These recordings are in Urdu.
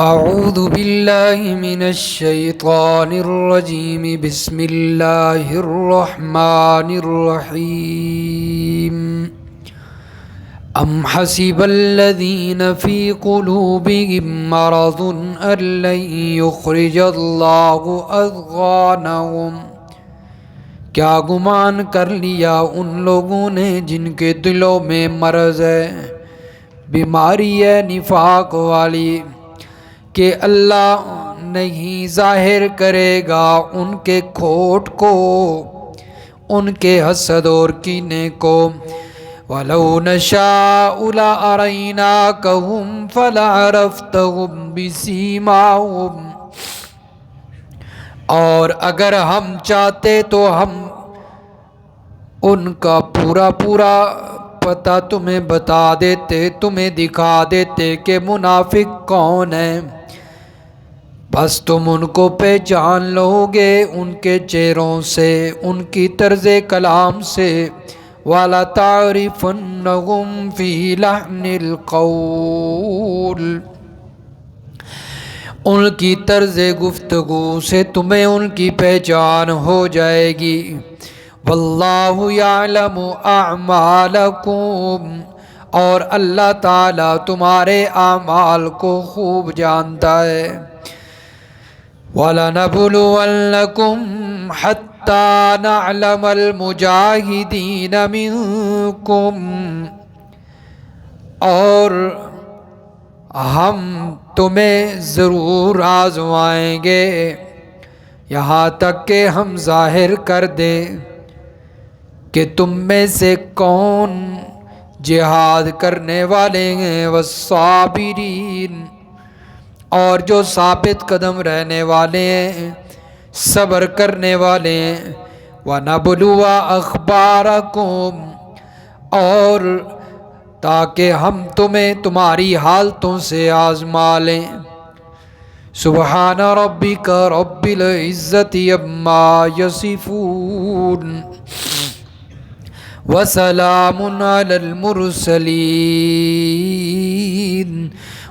اعوذ باللہ من الشیطان الرجیم بسم اللہ الرحمن الرحیم ام حسب الذین فی قلوبهم مرض ان لن یخرج اللہ اضغانهم، کیا گمان کر لیا ان لوگوں نے جن کے دلوں میں مرض ہے، بیماری ہے نفاق والی، کہ اللہ نہیں ظاہر کرے گا ان کے کھوٹ کو، ان کے حسد اور کینے کو۔ وَلَوْ نَشَاءُ لَأَرَيْنَاكَهُمْ فَلَعَرَفْتَهُمْ بِسِيمَاهُمْ، اور اگر ہم چاہتے تو ہم ان کا پورا پتہ تمہیں بتا دیتے، تمہیں دکھا دیتے کہ منافق کون ہیں، بس تم ان کو پہچان لو گے ان کے چہروں سے، ان کی طرز کلام سے۔ وَلَتَعْرِفُنَّهُمْ فِي لَحْنِ الْقَوْلِ، ان کی طرز گفتگو سے تمہیں ان کی پہچان ہو جائے گی۔ وَاللَّهُ يَعْلَمُ أَعْمَالَكُمْ، اور اللہ تعالیٰ تمہارے اعمال کو خوب جانتا ہے۔ وَلَنَبْلُوَنَّكُمْ حَتَّى نَعْلَمَ الْمُجَاهِدِينَ مِنْكُمْ، اور ہم تمہیں ضرور آزمائیں گے یہاں تک کہ ہم ظاہر کر دیں کہ تم میں سے کون جہاد کرنے والے ہیں، والصابرین، اور جو ثابت قدم رہنے والے ہیں، صبر کرنے والے ہیں۔ وَنَبْلُوَ أَخْبَارَكُمْ، اور تاکہ ہم تمہیں تمہاری حالتوں سے آزما لیں۔ سبحان ربک رب العزت عما یصفون، وسلام علی المرسلین،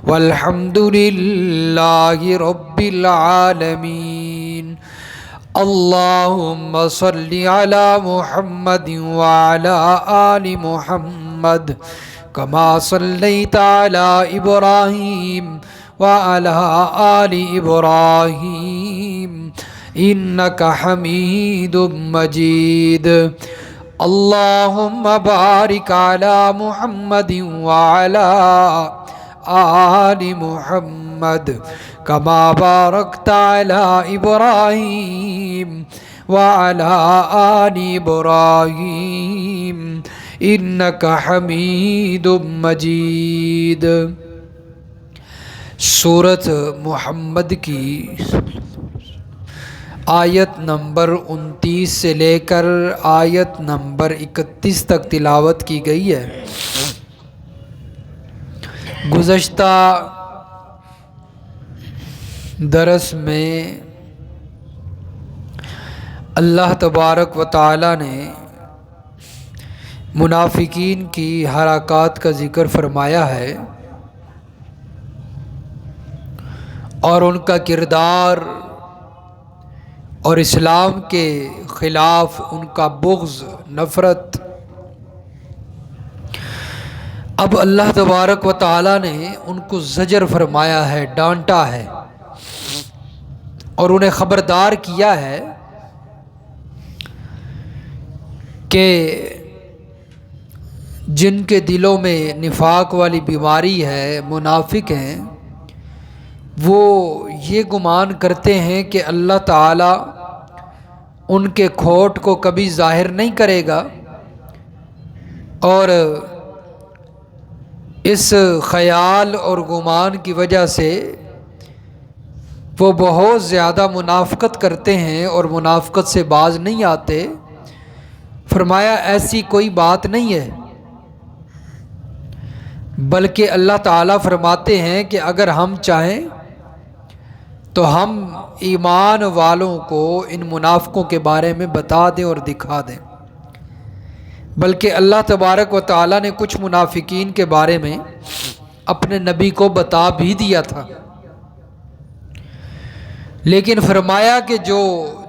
والحمد للہ رب العالمین۔ اللہم صلی علی محمد وعلی آل محمد کما صلیت علی ابراہیم وعلی آل ابراہیم انک حمید مجید۔ اللہم بارک علی محمد وعلی آل محمد کما بارکت علی ابراہیم وعلی آل ابراہیم انک حمید مجید۔ سورۃ محمد کی آیت نمبر 29 سے لے کر آیت نمبر 31 تک تلاوت کی گئی ہے۔ گزشتہ درس میں اللہ تبارک و تعالی نے منافقین کی حرکات کا ذکر فرمایا ہے اور ان کا کردار اور اسلام کے خلاف ان کا بغض، نفرت۔ اب اللہ تبارک و تعالی نے ان کو زجر فرمایا ہے، ڈانٹا ہے اور انہیں خبردار کیا ہے کہ جن کے دلوں میں نفاق والی بیماری ہے، منافق ہیں، وہ یہ گمان کرتے ہیں کہ اللہ تعالیٰ ان کے کھوٹ کو کبھی ظاہر نہیں کرے گا، اور اس خیال اور گمان کی وجہ سے وہ بہت زیادہ منافقت کرتے ہیں اور منافقت سے باز نہیں آتے۔ فرمایا ایسی کوئی بات نہیں ہے، بلکہ اللہ تعالیٰ فرماتے ہیں کہ اگر ہم چاہیں تو ہم ایمان والوں کو ان منافقوں کے بارے میں بتا دیں اور دکھا دیں۔ بلکہ اللہ تبارک و تعالیٰ نے کچھ منافقین کے بارے میں اپنے نبی کو بتا بھی دیا تھا۔ لیکن فرمایا کہ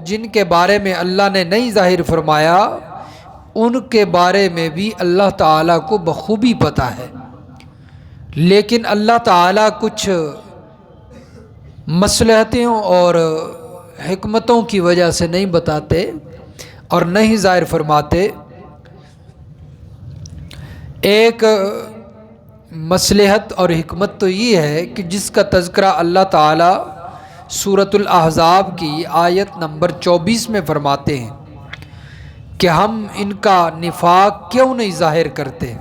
جن کے بارے میں اللہ نے نہیں ظاہر فرمایا ان کے بارے میں بھی اللہ تعالیٰ کو بخوبی پتہ ہے، لیکن اللہ تعالیٰ کچھ مصلحتوں اور حکمتوں کی وجہ سے نہیں بتاتے اور نہیں ظاہر فرماتے۔ ایک مصلحت اور حکمت تو یہ ہے کہ جس کا تذکرہ اللہ تعالیٰ سورۃ الاحزاب کی آیت نمبر 24 میں فرماتے ہیں کہ ہم ان کا نفاق کیوں نہیں ظاہر کرتے،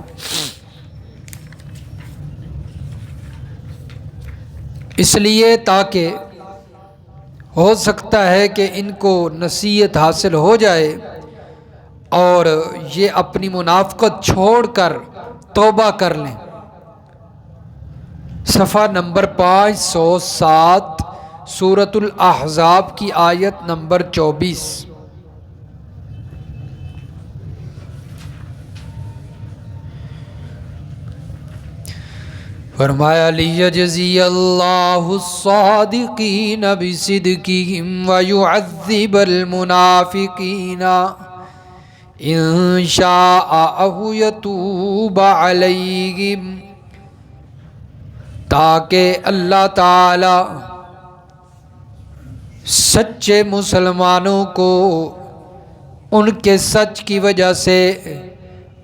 اس لیے تاکہ ہو سکتا ہے کہ ان کو نصیحت حاصل ہو جائے اور یہ اپنی منافقت چھوڑ کر توبہ کر لیں۔ صفحہ نمبر 507 سورۃ الاحزاب کی آیت نمبر 24۔ فرمایا لیجزی اللہ الصادقین بصدقہم ویعذب المنافقین ان شاء او یتوب علیہم، تاکہ اللہ تعالی سچے مسلمانوں کو ان کے سچ کی وجہ سے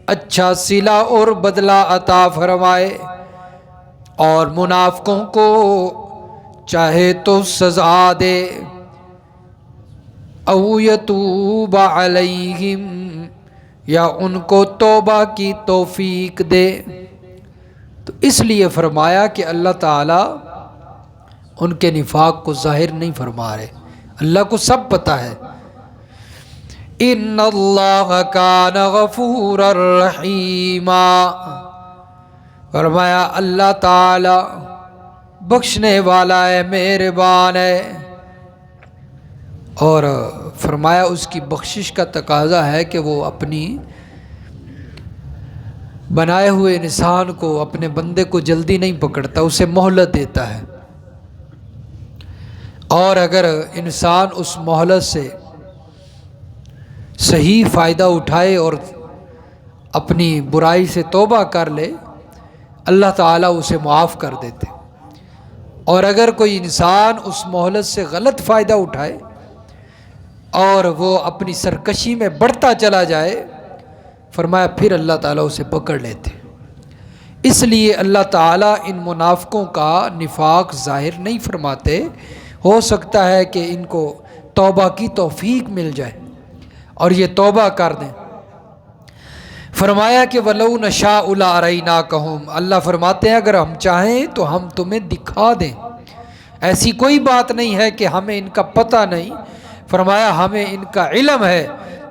اچھا صلہ اور بدلہ عطا فرمائے، اور منافقوں کو چاہے تو سزا دے، او یتوب علیہم، یا ان کو توبہ کی توفیق دے۔ تو اس لیے فرمایا کہ اللہ تعالیٰ ان کے نفاق کو ظاہر نہیں فرما رہے، اللہ کو سب پتہ ہے۔ ان اللہ کان غفورا رحیما، فرمایا اللہ تعالی بخشنے والا ہے، مہربان ہے، اور فرمایا اس کی بخشش کا تقاضا ہے کہ وہ اپنی بنائے ہوئے انسان کو، اپنے بندے کو جلدی نہیں پکڑتا، اسے مہلت دیتا ہے، اور اگر انسان اس مہلت سے صحیح فائدہ اٹھائے اور اپنی برائی سے توبہ کر لے، اللہ تعالیٰ اسے معاف کر دیتے، اور اگر کوئی انسان اس مہلت سے غلط فائدہ اٹھائے اور وہ اپنی سرکشی میں بڑھتا چلا جائے، فرمایا پھر اللہ تعالیٰ اسے پکڑ لیتے۔ اس لیے اللہ تعالیٰ ان منافقوں کا نفاق ظاہر نہیں فرماتے، ہو سکتا ہے کہ ان کو توبہ کی توفیق مل جائے اور یہ توبہ کر دیں۔ فرمایا کہ وَلَوْ نَشَاءُ لَأَرَيْنَاكَهُمْ، اللہ فرماتے ہیں اگر ہم چاہیں تو ہم تمہیں دکھا دیں، ایسی کوئی بات نہیں ہے کہ ہمیں ان کا پتہ نہیں، فرمایا ہمیں ان کا علم ہے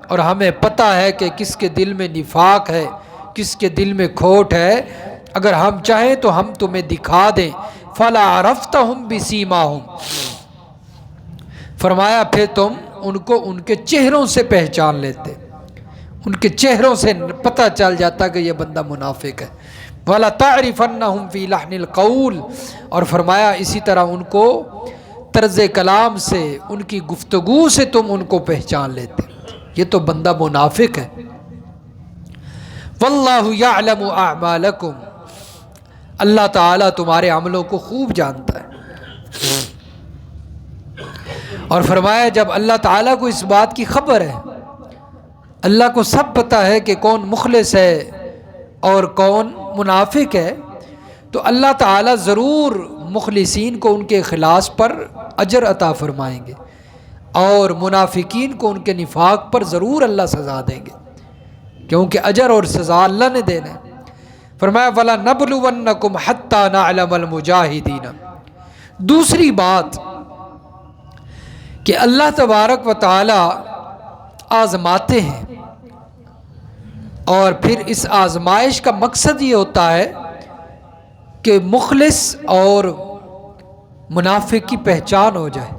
اور ہمیں پتہ ہے کہ کس کے دل میں نفاق ہے، کس کے دل میں کھوٹ ہے، اگر ہم چاہیں تو ہم تمہیں دکھا دیں۔ فَلَا عَرَفْتَهُمْ بِسِيمَاهُمْ، فرمایا پھر تم ان کو ان کے چہروں سے پہچان لیتے، ان کے چہروں سے پتہ چل جاتا کہ یہ بندہ منافق ہے۔ وَلَا تَعْرِفَنَّهُمْ فِي لَحْنِ الْقَوْلِ، اور فرمایا اسی طرح ان کو طرز کلام سے، ان کی گفتگو سے تم ان کو پہچان لیتے، یہ تو بندہ منافق ہے۔ وَاللَّهُ يَعْلَمُ أَعْمَالَكُمْ، اللہ تعالیٰ تمہارے عملوں کو خوب جانتا ہے۔ اور فرمایا جب اللہ تعالیٰ کو اس بات کی خبر ہے، اللہ کو سب پتہ ہے کہ کون مخلص ہے اور کون منافق ہے، تو اللہ تعالیٰ ضرور مخلصین کو ان کے اخلاص پر اجر عطا فرمائیں گے، اور منافقین کو ان کے نفاق پر ضرور اللہ سزا دیں گے، کیونکہ اجر اور سزا اللہ نے دینا ہے۔ فرمایا وَلَنَبْلُوَنَّكُمْ حَتَّى نَعْلَمَ الْمُجَاهِدِينَ، دوسری بات کہ اللہ تبارک و تعالی آزماتے ہیں، اور پھر اس آزمائش کا مقصد یہ ہوتا ہے کہ مخلص اور منافق کی پہچان ہو جائے۔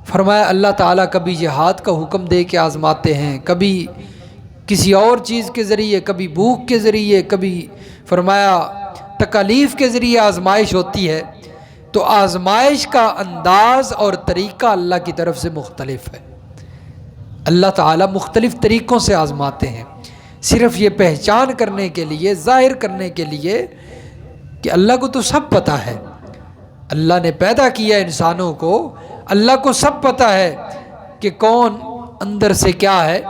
فرمایا اللہ تعالیٰ کبھی جہاد کا حکم دے کے آزماتے ہیں، کبھی کسی اور چیز کے ذریعے، کبھی بھوک کے ذریعے، کبھی فرمایا تکالیف کے ذریعے آزمائش ہوتی ہے، تو آزمائش کا انداز اور طریقہ اللہ کی طرف سے مختلف ہے۔ اللہ تعالیٰ مختلف طریقوں سے آزماتے ہیں، صرف یہ پہچان کرنے کے لیے، ظاہر کرنے کے لیے کہ اللہ کو تو سب پتہ ہے، اللہ نے پیدا کیا انسانوں کو، اللہ کو سب پتہ ہے کہ کون اندر سے کیا ہے،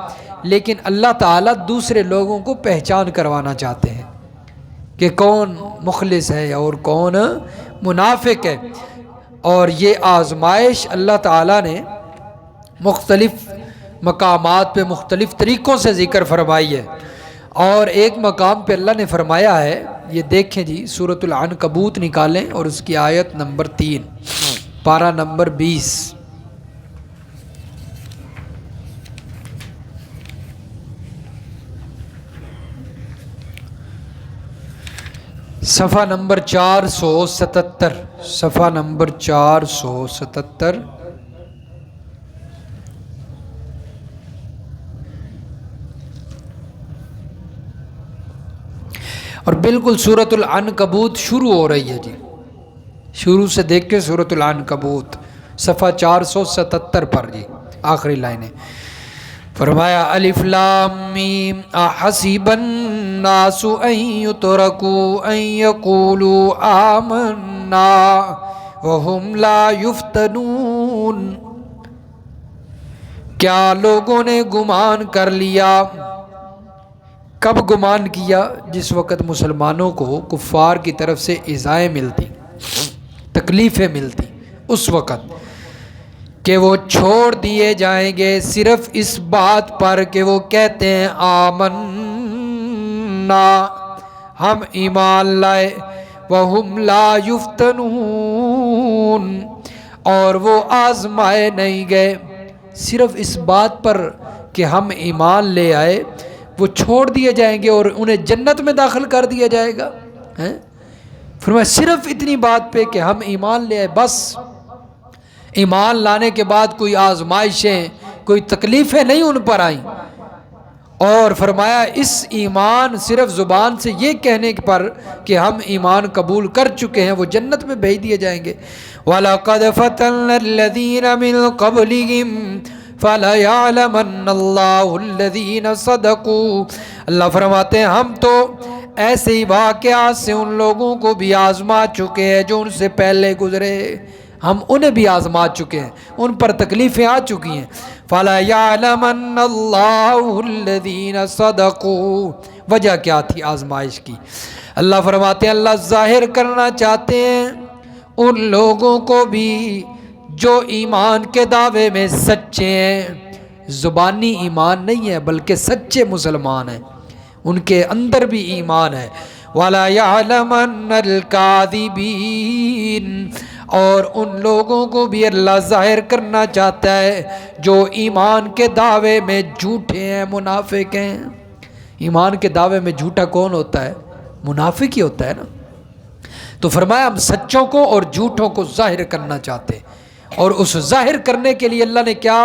لیکن اللہ تعالیٰ دوسرے لوگوں کو پہچان کروانا چاہتے ہیں کہ کون مخلص ہے اور کون منافق ہے۔ اور یہ آزمائش اللہ تعالیٰ نے مختلف مقامات پہ مختلف طریقوں سے ذکر فرمائی ہے، اور ایک مقام پہ اللہ نے فرمایا ہے، یہ دیکھیں جی، سورۃ العنکبوت نکالیں اور اس کی آیت نمبر 3، پارہ نمبر 20، صفحہ نمبر 477، صفحہ نمبر 477۔ اور بالکل سورۃ العنکبوت شروع ہو رہی ہے جی، شروع سے دیکھ کے سورۃ العنکبوت صفحہ 477 پر جی، آخری لائنیں۔ فرمایا الف لام میم احسب الناس ان یترکوا ان یقولوا آمنا وهم لا یفتنون، کیا لوگوں نے گمان کر لیا؟ کب گمان کیا؟ جس وقت مسلمانوں کو کفار کی طرف سے ایذائیں ملتی، تکلیفیں ملتی، اس وقت کہ وہ چھوڑ دیے جائیں گے صرف اس بات پر کہ وہ کہتے ہیں آمنا، ہم ایمان لائے، وَهُمْ لَا يُفْتَنُونَ، اور وہ آزمائے نہیں گئے، صرف اس بات پر کہ ہم ایمان لے آئے وہ چھوڑ دیے جائیں گے اور انہیں جنت میں داخل کر دیا جائے گا۔ فرمایا صرف اتنی بات پہ کہ ہم ایمان لے آئے، بس ایمان لانے کے بعد کوئی آزمائشیں، کوئی تکلیفیں نہیں ان پر آئیں، اور فرمایا اس ایمان صرف زبان سے یہ کہنے پر کہ ہم ایمان قبول کر چکے ہیں وہ جنت میں بھیج دیے جائیں گے۔ وَلَقَدْ فَتَنَّا الَّذِينَ مِن قَبْلِهِمْ فَلَيَعْلَمَنَّ اللَّهُ الَّذِينَ صَدَقُوا، اللہ فرماتے ہیں ہم تو ایسے ہی واقعات سے ان لوگوں کو بھی آزما چکے ہیں جو ان سے پہلے گزرے، ہم انہیں بھی آزما چکے ہیں، ان پر تکلیفیں آ چکی ہیں۔ فَلَيَعْلَمَنَّ اللَّهُ الَّذِينَ صَدَقُوا، وجہ کیا تھی آزمائش کی؟ اللہ فرماتے ہیں اللہ ظاہر کرنا چاہتے ہیں ان لوگوں کو بھی جو ایمان کے دعوے میں سچے ہیں، زبانی ایمان نہیں ہے بلکہ سچے مسلمان ہیں، ان کے اندر بھی ایمان ہے۔ وَلَيَعْلَمَنَّ الْكَاذِبِينَ، اور ان لوگوں کو بھی اللہ ظاہر کرنا چاہتا ہے جو ایمان کے دعوے میں جھوٹے ہیں، منافق ہیں۔ ایمان کے دعوے میں جھوٹا کون ہوتا ہے؟ منافق ہی ہوتا ہے نا۔ تو فرمایا ہم سچوں کو اور جھوٹوں کو ظاہر کرنا چاہتے ہیں، اور اس ظاہر کرنے کے لیے اللہ نے کیا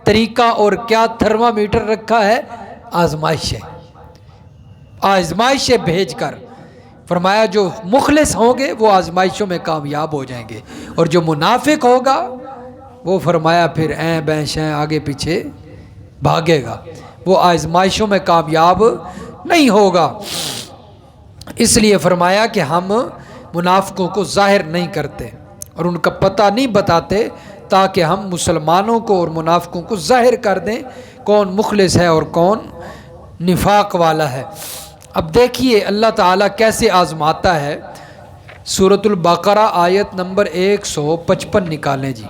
طریقہ اور کیا تھرمامیٹر رکھا ہے؟ آزمائشیں، آزمائشیں بھیج کر فرمایا جو مخلص ہوں گے وہ آزمائشوں میں کامیاب ہو جائیں گے، اور جو منافق ہوگا وہ فرمایا پھر این بین شیں آگے پیچھے بھاگے گا، وہ آزمائشوں میں کامیاب نہیں ہوگا۔ اس لیے فرمایا کہ ہم منافقوں کو ظاہر نہیں کرتے اور ان کا پتہ نہیں بتاتے، تاکہ ہم مسلمانوں کو اور منافقوں کو ظاہر کر دیں کون مخلص ہے اور کون نفاق والا ہے۔ اب دیکھیے اللہ تعالیٰ کیسے آزماتا ہے۔ سورۃ البقرہ آیت نمبر 155 نکالیں جی۔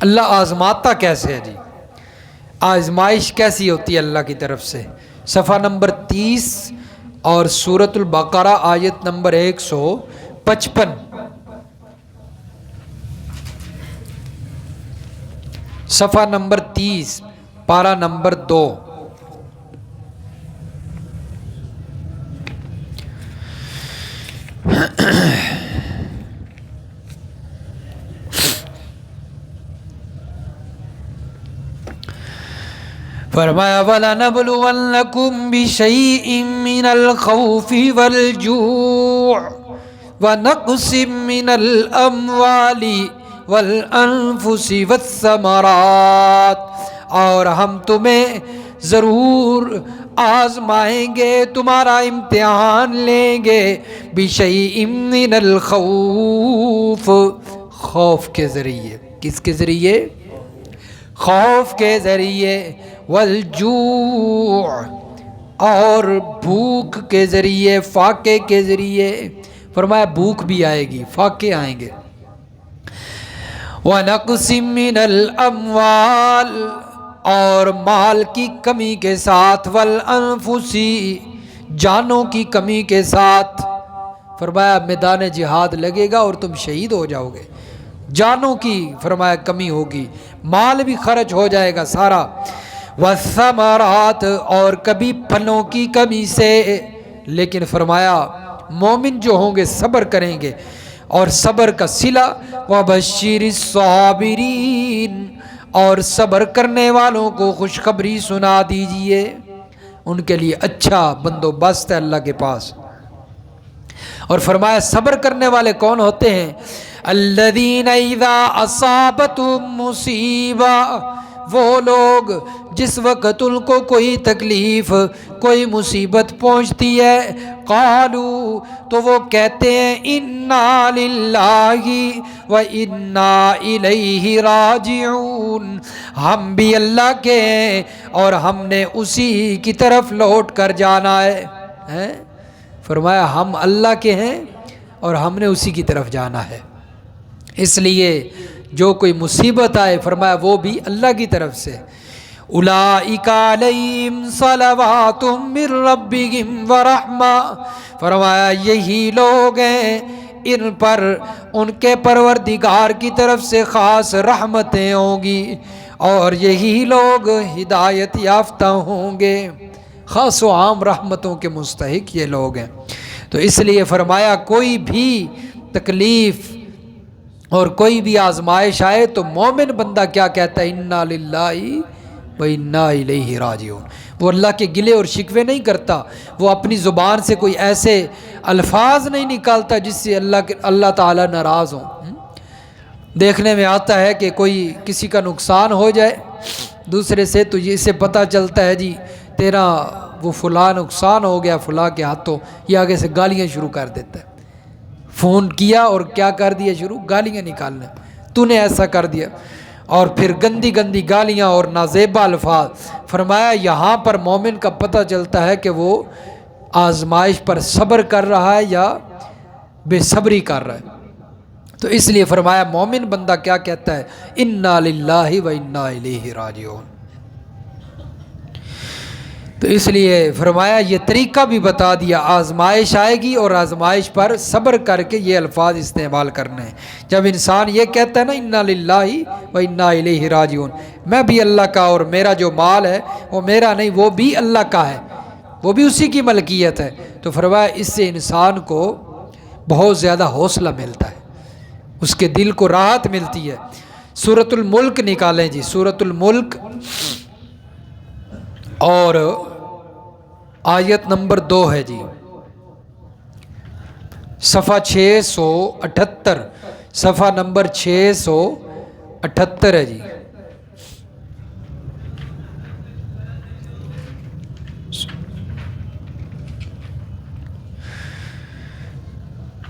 اللہ آزماتا کیسے ہے جی؟ آزمائش کیسی ہوتی ہے اللہ کی طرف سے؟ صفحہ نمبر 30 اور سورۃ البقرہ آیت نمبر 155، صفحہ نمبر 30 پارہ نمبر 2۔ فرمایا وَلَنَبْلُوَنَّكُمْ بِشَيْءٍ مِّنَ الْخَوْفِ وَالْجُوعِ وَنَقْصٍ مِّنَ الْأَمْوَالِ وَالْأَنفُسِ وَالثَّمَرَاتِ، اور ہم تمہیں ضرور آزمائیں گے، تمہارا امتحان لیں گے، بِشَيْءٍ مِّنَ الْخَوْفِ، خوف کے ذریعے، کس کے ذریعے؟ خوف کے ذریعے، والجوع، اور بھوک کے ذریعے، فاقے کے ذریعے، فرمایا بھوک بھی آئے گی، فاقے آئیں گے، وَنَقْصٍ مِّنَ الْأَمْوَالِ، اور مال کی کمی کے ساتھ، وَالْأَنفُسِ، جانوں کی کمی کے ساتھ، فرمایا میدان جہاد لگے گا اور تم شہید ہو جاؤ گے، جانوں کی فرمایا کمی ہوگی، مال بھی خرچ ہو جائے گا سارا، والثمرات، اور کبھی پھلوں کی کمی سے، لیکن فرمایا مومن جو ہوں گے صبر کریں گے، اور صبر کا صلہ وَبَشِّرِ الصَّابِرِينَ، اور صبر کرنے والوں کو خوشخبری سنا دیجئے، ان کے لیے اچھا بندوبست ہے اللہ کے پاس۔ اور فرمایا صبر کرنے والے کون ہوتے ہیں؟ الذین اذا اصابتهم مصیبہ، وہ لوگ جس وقت ان کو کوئی تکلیف، کوئی مصیبت پہنچتی ہے، قالوا، تو وہ کہتے ہیں، انا للہ و انا الیہ راجعون، ہم بھی اللہ کے ہیں اور ہم نے اسی کی طرف لوٹ کر جانا ہے۔ فرمایا ہم اللہ کے ہیں اور ہم نے اسی کی طرف جانا ہے، اس لیے جو کوئی مصیبت آئے فرمایا وہ بھی اللہ کی طرف سے، اولئک علیہم صلوات من ربہم ورحمہ، فرمایا یہی لوگ ہیں ان پر ان کے پروردگار کی طرف سے خاص رحمتیں ہوں گی، اور یہی لوگ ہدایت یافتہ ہوں گے، خاص و عام رحمتوں کے مستحق یہ لوگ ہیں۔ تو اس لیے فرمایا کوئی بھی تکلیف اور کوئی بھی آزمائش آئے تو مومن بندہ کیا کہتا ہے؟ انا للہ و انا الیہ راجعون، وہ اللہ کے گلے اور شکوے نہیں کرتا، وہ اپنی زبان سے کوئی ایسے الفاظ نہیں نکالتا جس سے اللہ تعالیٰ ناراض ہوں۔ دیکھنے میں آتا ہے کہ کوئی کسی کا نقصان ہو جائے دوسرے سے تو یہ اسے پتہ چلتا ہے جی تیرا وہ فلاں نقصان ہو گیا فلاں کے ہاتھوں، یہ آگے سے گالیاں شروع کر دیتا ہے، فون کیا اور کیا کر دیا شروع، گالیاں نکالنا، تو نے ایسا کر دیا، اور پھر گندی گندی گالیاں اور نازیبا الفاظ۔ فرمایا یہاں پر مومن کا پتہ چلتا ہے کہ وہ آزمائش پر صبر کر رہا ہے یا بے صبری کر رہا ہے۔ تو اس لیے فرمایا مومن بندہ کیا کہتا ہے؟ انا للہ و انا الیہ راجعون۔ تو اس لیے فرمایا یہ طریقہ بھی بتا دیا، آزمائش آئے گی اور آزمائش پر صبر کر کے یہ الفاظ استعمال کرنے ہیں۔ جب انسان یہ کہتا ہے نا انا للہ و انا الیہ راجعون، میں بھی اللہ کا اور میرا جو مال ہے وہ میرا نہیں، وہ بھی اللہ کا ہے، وہ بھی اسی کی ملکیت ہے، تو فرمایا اس سے انسان کو بہت زیادہ حوصلہ ملتا ہے، اس کے دل کو راحت ملتی ہے۔ سورۃ الملک نکالیں جی، سورۃ الملک اور آیت نمبر 2 ہے جی، صفحہ 678، صفحہ نمبر 678 ہے جی۔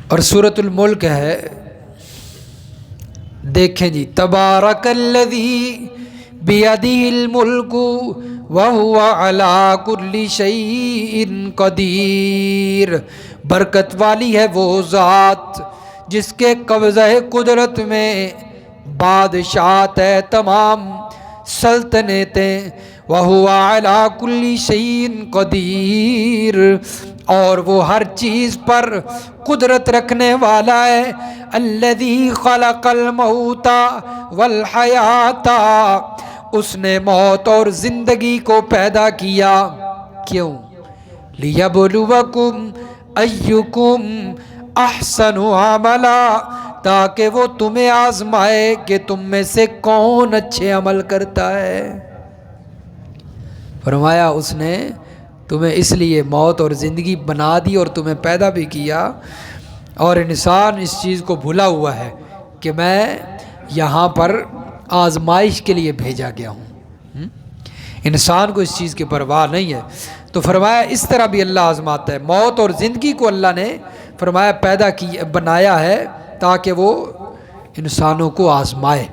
اور سورۃ الملک ہے، دیکھیں جی، تبارک الذی بیدہ الملک وہو علی کل شیء قدیر، برکت والی ہے وہ ذات جس کے قبضہ قدرت میں بادشاہت ہے تمام سلطنتیں، وہو علی کل شیء قدیر، اور وہ ہر چیز پر قدرت رکھنے والا ہے، الذی خلق الموت والحیات، اس نے موت اور زندگی کو پیدا کیا، کیوں؟ لیبلوکم ایکم احسن عملا، تاکہ وہ تمہیں آزمائے کہ تم میں سے کون اچھے عمل کرتا ہے۔ فرمایا اس نے تمہیں اس لیے موت اور زندگی بنا دی اور تمہیں پیدا بھی کیا، اور انسان اس چیز کو بھولا ہوا ہے کہ میں یہاں پر آزمائش کے لیے بھیجا گیا ہوں۔ انسان کو اس چیز کی پرواہ نہیں ہے۔ تو فرمایا اس طرح بھی اللہ آزماتا ہے، موت اور زندگی کو اللہ نے فرمایا پیدا کی بنایا ہے تاکہ وہ انسانوں کو آزمائے۔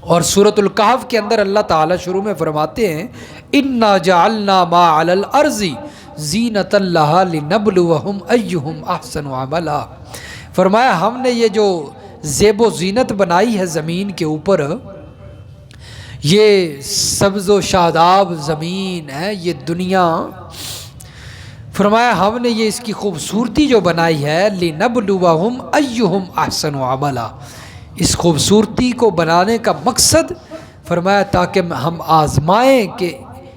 اور سورۃ الکہف کے اندر اللہ تعالیٰ شروع میں فرماتے ہیں اِنَّا جَعَلْنَا مَا عَلَى الْأَرْضِ زِینَةً لَهَا لِنَبْلُوَهُمْ أَيُّهُمْ أَحْسَنُ عَمَلًا، فرمایا ہم نے یہ جو زیب و زینت بنائی ہے زمین کے اوپر، یہ سبز و شاداب زمین ہے، یہ دنیا، فرمایا ہم نے یہ اس کی خوبصورتی جو بنائی ہے لِنَبْلُوَهُمْ أَيُّهُمْ أَحْسَنُ عَمَلًا، اس خوبصورتی کو بنانے کا مقصد فرمایا تاکہ ہم آزمائیں کہ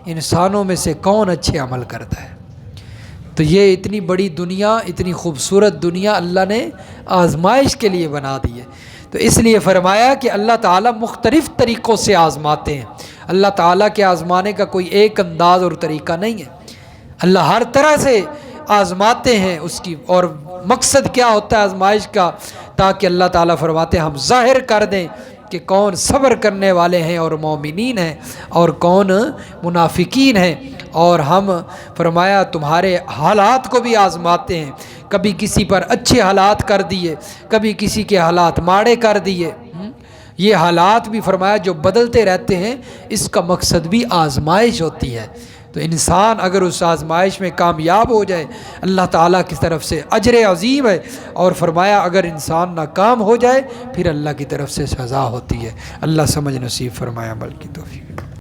انسانوں میں سے کون اچھے عمل کرتا ہے۔ تو یہ اتنی بڑی دنیا، اتنی خوبصورت دنیا اللہ نے آزمائش کے لیے بنا دی ہے۔ تو اس لیے فرمایا کہ اللہ تعالیٰ مختلف طریقوں سے آزماتے ہیں، اللہ تعالیٰ کے آزمانے کا کوئی ایک انداز اور طریقہ نہیں ہے، اللہ ہر طرح سے آزماتے ہیں اس کی۔ اور مقصد کیا ہوتا ہے آزمائش کا؟ تاکہ اللہ تعالیٰ فرماتے ہیں ہم ظاہر کر دیں کہ کون صبر کرنے والے ہیں اور مومنین ہیں اور کون منافقین ہیں، اور ہم فرمایا تمہارے حالات کو بھی آزماتے ہیں، کبھی کسی پر اچھے حالات کر دیے، کبھی کسی کے حالات ماڑے کر دیے، یہ حالات بھی فرمایا جو بدلتے رہتے ہیں، اس کا مقصد بھی آزمائش ہوتی ہے۔ تو انسان اگر اس آزمائش میں کامیاب ہو جائے اللہ تعالیٰ کی طرف سے اجر عظیم ہے، اور فرمایا اگر انسان ناکام ہو جائے پھر اللہ کی طرف سے سزا ہوتی ہے۔ اللہ سمجھ نصیب فرمایا، عمل کی توفیق۔